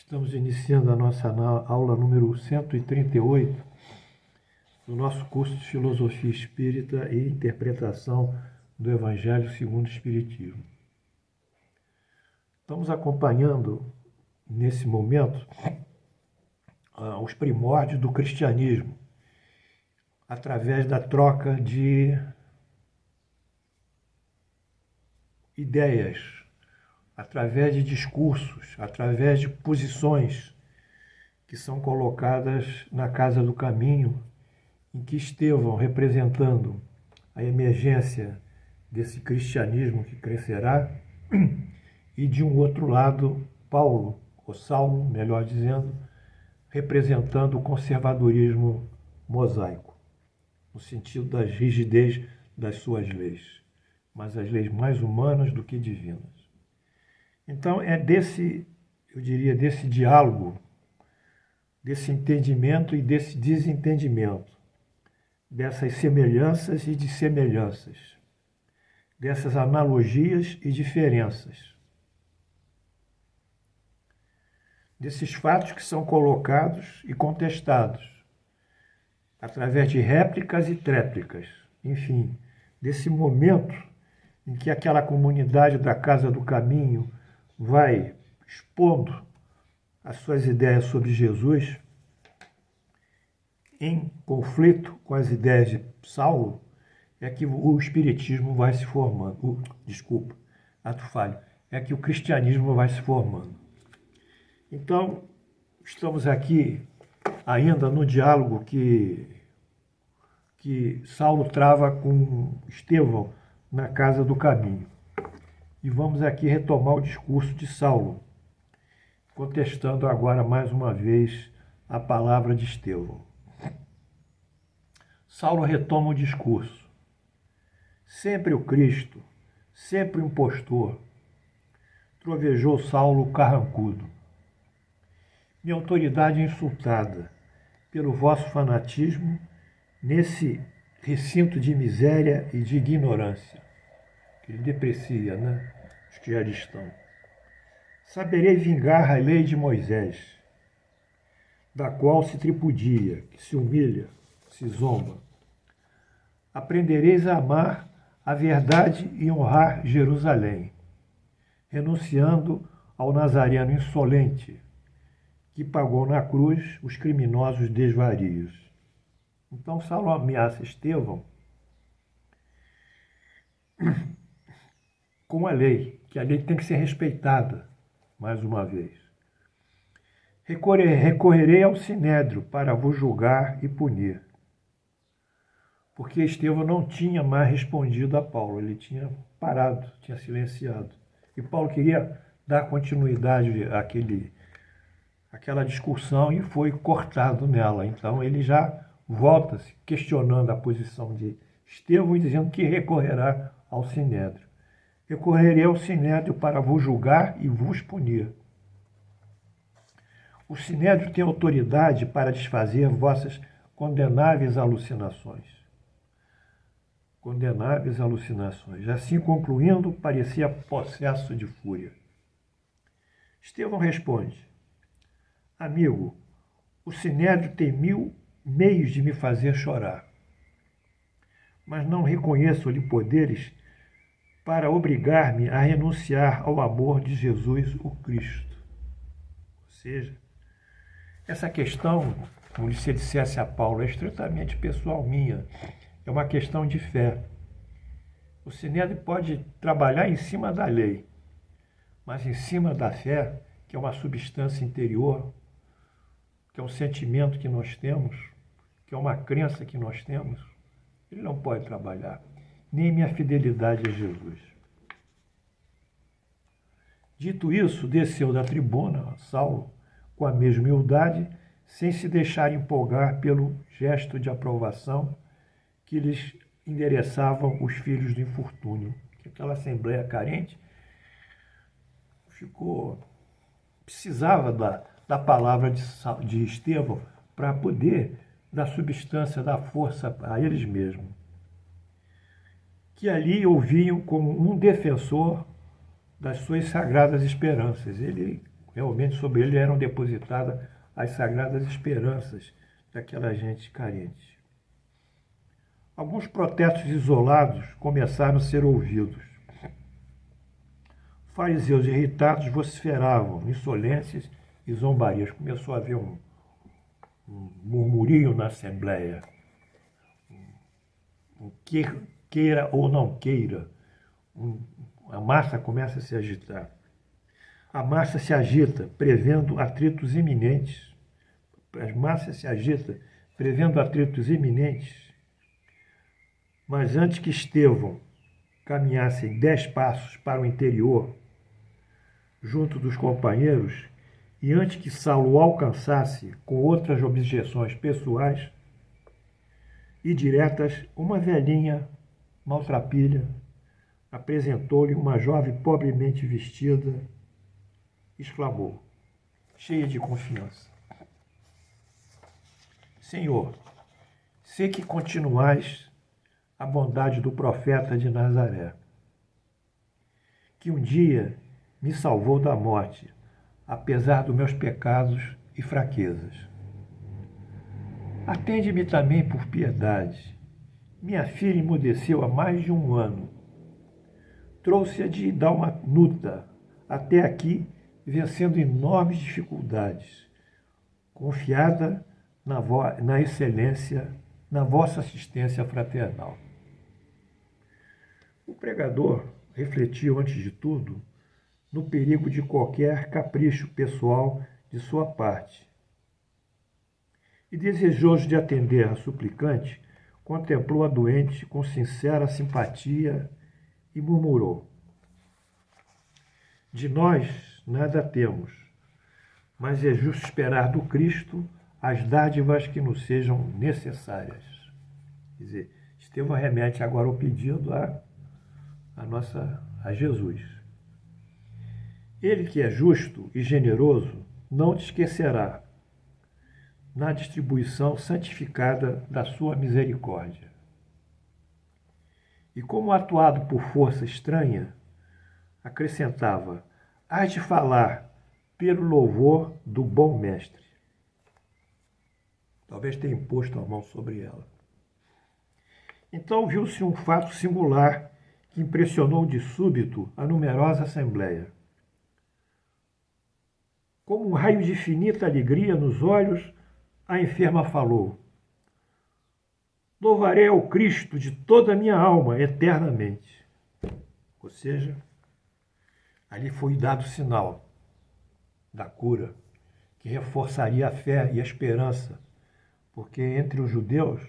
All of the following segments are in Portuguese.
Estamos iniciando a nossa aula número 138 do nosso curso de Filosofia Espírita e Interpretação do Evangelho segundo o Espiritismo. Estamos acompanhando, nesse momento, os primórdios do cristianismo, através da troca de ideias, através de discursos, através de posições que são colocadas na Casa do Caminho, em que Estevão, representando a emergência desse cristianismo que crescerá, e de um outro lado, Paulo, ou Saulo, melhor dizendo, representando o conservadorismo mosaico, no sentido da rigidez das suas leis, mas as leis mais humanas do que divinas. Então, é desse diálogo, desse entendimento e desse desentendimento, dessas semelhanças e dissemelhanças, dessas analogias e diferenças, desses fatos que são colocados e contestados, através de réplicas e tréplicas, enfim, desse momento em que aquela comunidade da Casa do Caminho vai expondo as suas ideias sobre Jesus em conflito com as ideias de Saulo, é que o Espiritismo vai se formando. É que o cristianismo vai se formando. Então, estamos aqui ainda no diálogo que Saulo trava com Estevão na Casa do Caminho. E vamos aqui retomar o discurso de Saulo, contestando agora mais uma vez a palavra de Estevão. Saulo retoma o discurso. Sempre o Cristo, sempre o impostor, trovejou Saulo carrancudo. Minha autoridade é insultada pelo vosso fanatismo nesse recinto de miséria e de ignorância. Ele deprecia, né? Os que já estão. Saberei vingar a lei de Moisés, da qual se tripudia, que se humilha, se zomba. Aprendereis a amar a verdade e honrar Jerusalém, renunciando ao nazareno insolente, que pagou na cruz os criminosos desvarios. Então Saulo ameaça Estevão com a lei, que a lei tem que ser respeitada, mais uma vez. Recorrerei ao Sinédrio para vos julgar e punir. Porque Estevão não tinha mais respondido a Paulo, ele tinha parado, tinha silenciado. E Paulo queria dar continuidade àquela discussão e foi cortado nela. Então ele já volta-se questionando a posição de Estevão e dizendo que recorrerá ao Sinédrio. Recorrerei ao Sinédrio para vos julgar e vos punir. O Sinédrio tem autoridade para desfazer vossas condenáveis alucinações. Condenáveis alucinações. Assim concluindo, parecia possesso de fúria. Estevão responde: amigo, o Sinédrio tem 1000 meios de me fazer chorar, mas não reconheço-lhe poderes para obrigar-me a renunciar ao amor de Jesus o Cristo. Ou seja, essa questão, como se dissesse a Paulo, é estritamente pessoal minha, é uma questão de fé. O Sinédrio pode trabalhar em cima da lei, mas em cima da fé, que é uma substância interior, que é um sentimento que nós temos, que é uma crença que nós temos, ele não pode trabalhar. Nem minha fidelidade a Jesus. Dito isso, desceu da tribuna Saulo com a mesma humildade, sem se deixar empolgar pelo gesto de aprovação que lhes endereçavam os filhos do infortúnio. Aquela assembleia carente precisava da palavra de Estevão para poder dar substância, dar força a eles mesmos, que ali ouviam como um defensor das suas sagradas esperanças. Ele Realmente sobre ele eram depositadas as sagradas esperanças daquela gente carente. Alguns protestos isolados começaram a ser ouvidos. Fariseus irritados vociferavam insolências e zombarias. Começou a haver um murmurio na Assembleia. Queira ou não queira, a massa começa a se agitar. A massa se agita, prevendo atritos iminentes. A massa se agita, prevendo atritos iminentes. Mas antes que Estevão caminhasse 10 passos para o interior, junto dos companheiros, e antes que Saulo o alcançasse com outras objeções pessoais e diretas, uma velhinha maltrapilha apresentou-lhe uma jovem pobremente vestida, exclamou, cheia de confiança: Senhor, sei que continuais a bondade do profeta de Nazaré, que um dia me salvou da morte, apesar dos meus pecados e fraquezas. Atende-me também por piedade. Minha filha emudeceu há mais de 1 ano. Trouxe-a de Dalmanuta até aqui, vencendo enormes dificuldades, confiada na excelência, na vossa assistência fraternal. O pregador refletiu, antes de tudo, no perigo de qualquer capricho pessoal de sua parte. E desejoso de atender a suplicante, contemplou a doente com sincera simpatia e murmurou: De nós nada temos, mas é justo esperar do Cristo as dádivas que nos sejam necessárias. Quer dizer, Estevão remete agora o pedido a Jesus. Ele que é justo e generoso não te esquecerá na distribuição santificada da sua misericórdia. E como atuado por força estranha, acrescentava: hás de falar pelo louvor do bom mestre. Talvez tenha imposto a mão sobre ela. Então viu-se um fato singular que impressionou de súbito a numerosa assembleia. Como um raio de infinita alegria nos olhos, a enferma falou: Louvarei ao Cristo de toda a minha alma, eternamente. Ou seja, ali foi dado o sinal da cura, que reforçaria a fé e a esperança, porque entre os judeus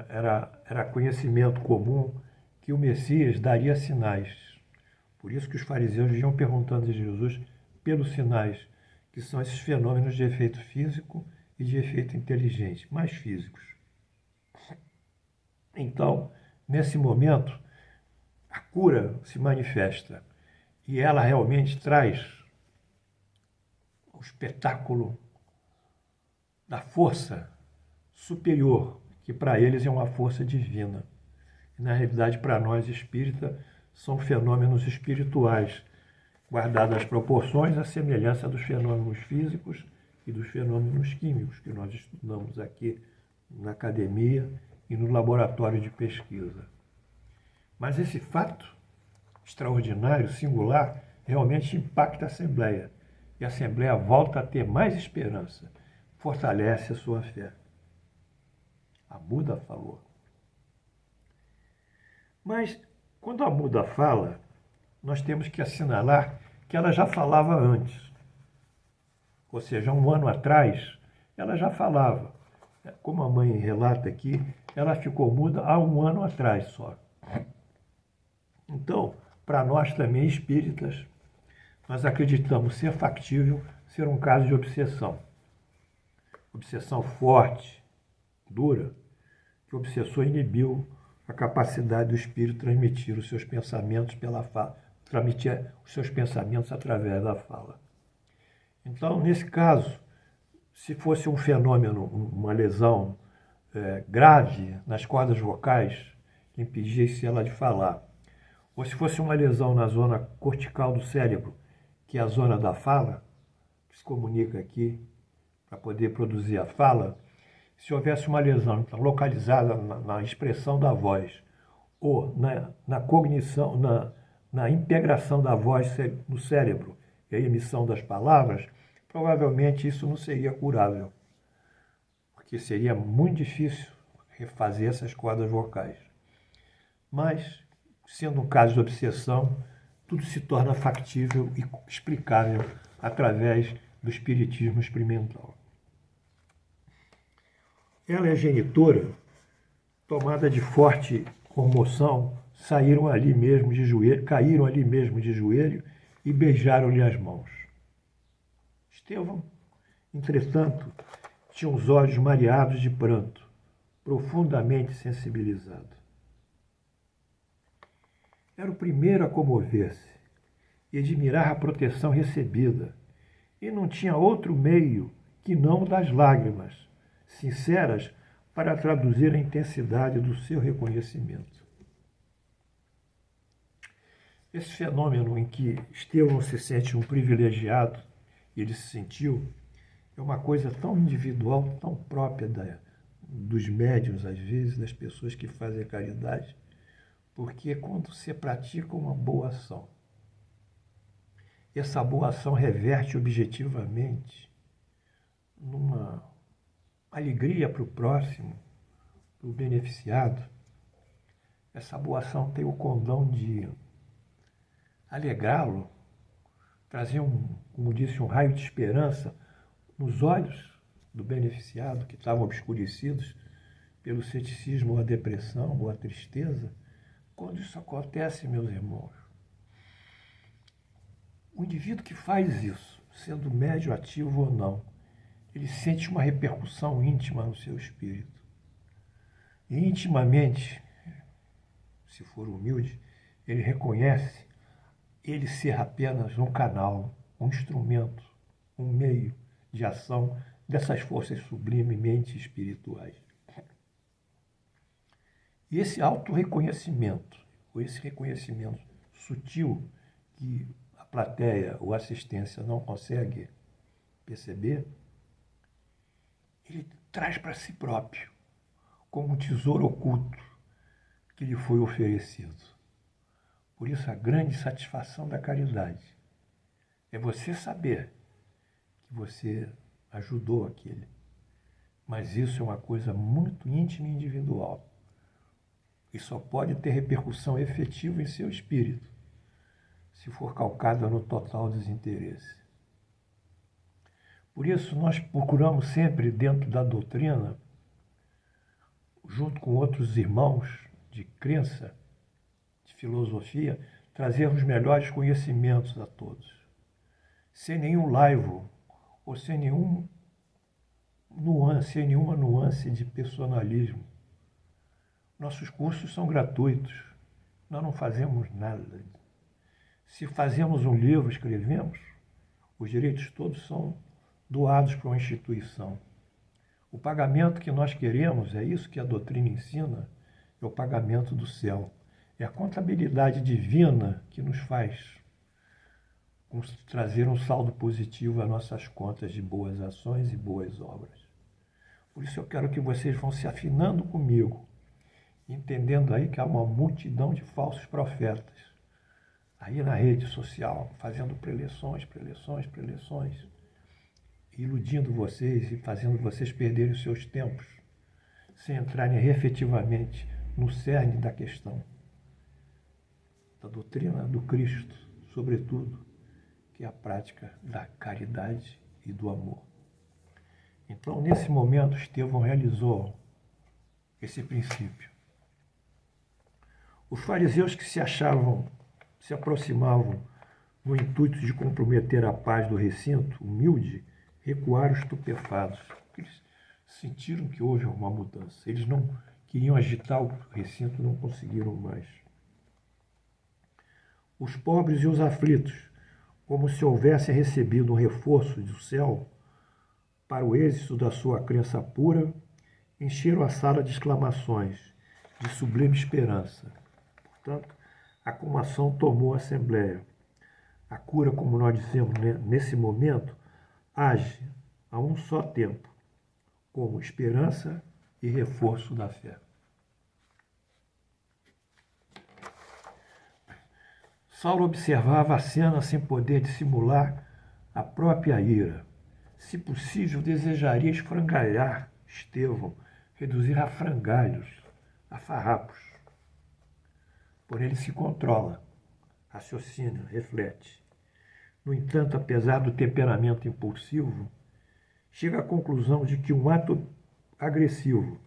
era conhecimento comum que o Messias daria sinais. Por isso que os fariseus iam perguntando a Jesus pelos sinais, que são esses fenômenos de efeito físico e de efeito inteligente, mais físicos. Então, nesse momento, a cura se manifesta e ela realmente traz o espetáculo da força superior, que para eles é uma força divina. E, na realidade, para nós espíritas, são fenômenos espirituais, guardadas as proporções, a semelhança dos fenômenos físicos e dos fenômenos químicos que nós estudamos aqui na academia e no laboratório de pesquisa. Mas esse fato extraordinário, singular, realmente impacta a Assembleia. E a Assembleia volta a ter mais esperança, fortalece a sua fé. A Buda falou. Mas, quando a Buda fala, nós temos que assinalar que ela já falava antes. Ou seja, 1 ano atrás, ela já falava. Como a mãe relata aqui, ela ficou muda há 1 ano atrás só. Então, para nós também espíritas, nós acreditamos ser factível ser um caso de obsessão. Obsessão forte, dura, que o obsessor inibiu a capacidade do espírito transmitir os seus pensamentos pela fala, transmitir os seus pensamentos através da fala. Então, nesse caso, se fosse um fenômeno, uma lesão grave nas cordas vocais, que impedisse ela de falar, ou se fosse uma lesão na zona cortical do cérebro, que é a zona da fala, que se comunica aqui para poder produzir a fala, se houvesse uma lesão então, localizada na expressão da voz ou na cognição, na integração da voz no cérebro e a emissão das palavras, provavelmente isso não seria curável, porque seria muito difícil refazer essas cordas vocais. Mas, sendo um caso de obsessão, tudo se torna factível e explicável através do espiritismo experimental. Ela e a genitora, tomada de forte comoção, caíram ali mesmo de joelho e beijaram-lhe as mãos. Estevão, entretanto, tinha os olhos mareados de pranto, profundamente sensibilizado. Era o primeiro a comover-se e admirar a proteção recebida, e não tinha outro meio que não das lágrimas, sinceras, para traduzir a intensidade do seu reconhecimento. Esse fenômeno em que Estevão se sente um privilegiado, e ele se sentiu, é uma coisa tão individual, tão própria dos médiuns, às vezes, das pessoas que fazem a caridade, porque quando você pratica uma boa ação, essa boa ação reverte objetivamente numa alegria para o próximo, para o beneficiado. Essa boa ação tem o condão de alegrá-lo, trazer como disse, um raio de esperança nos olhos do beneficiado que estavam obscurecidos pelo ceticismo ou a depressão ou a tristeza. Quando isso acontece, meus irmãos, o indivíduo que faz isso, sendo médio ativo ou não, ele sente uma repercussão íntima no seu espírito. E intimamente, se for humilde, ele reconhece ele ser apenas um canal, um instrumento, um meio de ação dessas forças sublimemente espirituais. E esse auto-reconhecimento, ou esse reconhecimento sutil que a plateia ou a assistência não consegue perceber, ele traz para si próprio como um tesouro oculto que lhe foi oferecido. Por isso, a grande satisfação da caridade é você saber que você ajudou aquele. Mas isso é uma coisa muito íntima e individual. E só pode ter repercussão efetiva em seu espírito, se for calcada no total desinteresse. Por isso, nós procuramos sempre, dentro da doutrina, junto com outros irmãos de crença, de filosofia, trazer os melhores conhecimentos a todos, sem nenhum laivo ou sem nenhuma nuance de personalismo. Nossos cursos são gratuitos, nós não fazemos nada. Se fazemos um livro, escrevemos, os direitos todos são doados para uma instituição. O pagamento que nós queremos, é isso que a doutrina ensina, é o pagamento do céu. É a contabilidade divina que nos faz trazer um saldo positivo às nossas contas de boas ações e boas obras. Por isso eu quero que vocês vão se afinando comigo, entendendo aí que há uma multidão de falsos profetas aí na rede social, fazendo preleções, iludindo vocês e fazendo vocês perderem os seus tempos, sem entrarem efetivamente no cerne da questão, da doutrina do Cristo, sobretudo, que é a prática da caridade e do amor. Então, nesse momento, Estevão realizou esse princípio. Os fariseus que se aproximavam no intuito de comprometer a paz do recinto humilde, recuaram estupefatos. Eles sentiram que houve uma mudança. Eles não queriam agitar o recinto, não conseguiram mais. Os pobres e os aflitos, como se houvessem recebido um reforço do céu para o êxito da sua crença pura, encheram a sala de exclamações, de sublime esperança. Portanto, a comoção tomou a assembleia. A cura, como nós dissemos, né, nesse momento, age a um só tempo, como esperança e reforço da fé. Saulo observava a cena sem poder dissimular a própria ira. Se possível, desejaria esfrangalhar Estevão, reduzir a frangalhos, a farrapos. Porém, ele se controla, raciocina, reflete. No entanto, apesar do temperamento impulsivo, chega à conclusão de que um ato agressivo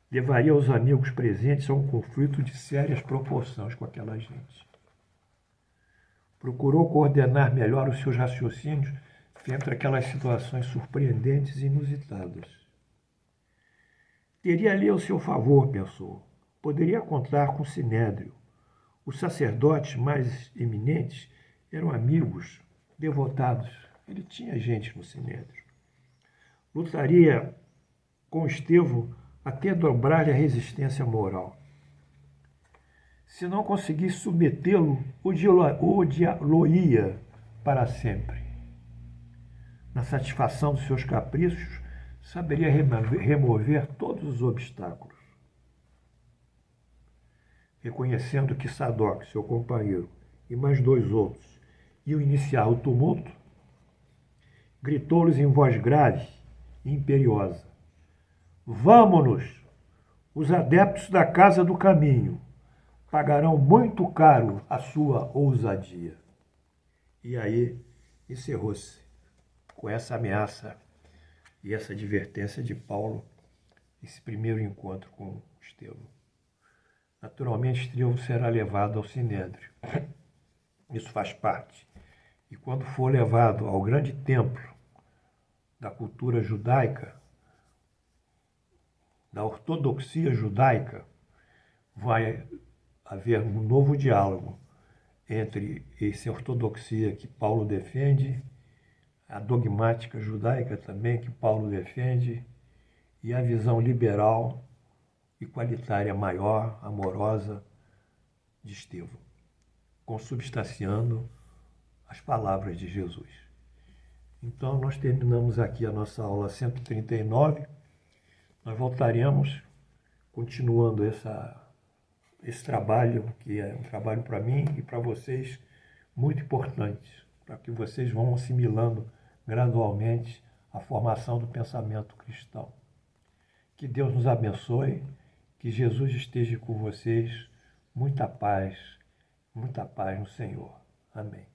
levaria os amigos presentes a um conflito de sérias proporções com aquela gente. Procurou coordenar melhor os seus raciocínios entre aquelas situações surpreendentes e inusitadas. Teria ali ao seu favor, pensou. Poderia contar com Sinédrio. Os sacerdotes mais eminentes eram amigos, devotados. Ele tinha gente no Sinédrio. Lutaria com Estevão até dobrar-lhe a resistência moral. Se não conseguisse submetê-lo, odiá-lo-ia para sempre. Na satisfação dos seus caprichos, saberia remover todos os obstáculos. Reconhecendo que Sadoc, seu companheiro, e mais 2 outros iam iniciar o tumulto, gritou-lhes em voz grave e imperiosa: "Vamo-nos! Os adeptos da Casa do Caminho pagarão muito caro a sua ousadia." E aí encerrou-se com essa ameaça e essa advertência de Paulo, esse primeiro encontro com Estevão. Naturalmente, Estevão será levado ao Sinédrio. Isso faz parte. E quando for levado ao grande templo da cultura judaica, da ortodoxia judaica, vai haver um novo diálogo entre essa ortodoxia que Paulo defende, a dogmática judaica também que Paulo defende, e a visão liberal e qualitária maior, amorosa de Estevão, consubstanciando as palavras de Jesus. Então, nós terminamos aqui a nossa aula 139. Nós voltaremos continuando esse trabalho, que é um trabalho para mim e para vocês muito importante, para que vocês vão assimilando gradualmente a formação do pensamento cristão. Que Deus nos abençoe, que Jesus esteja com vocês. Muita paz no Senhor. Amém.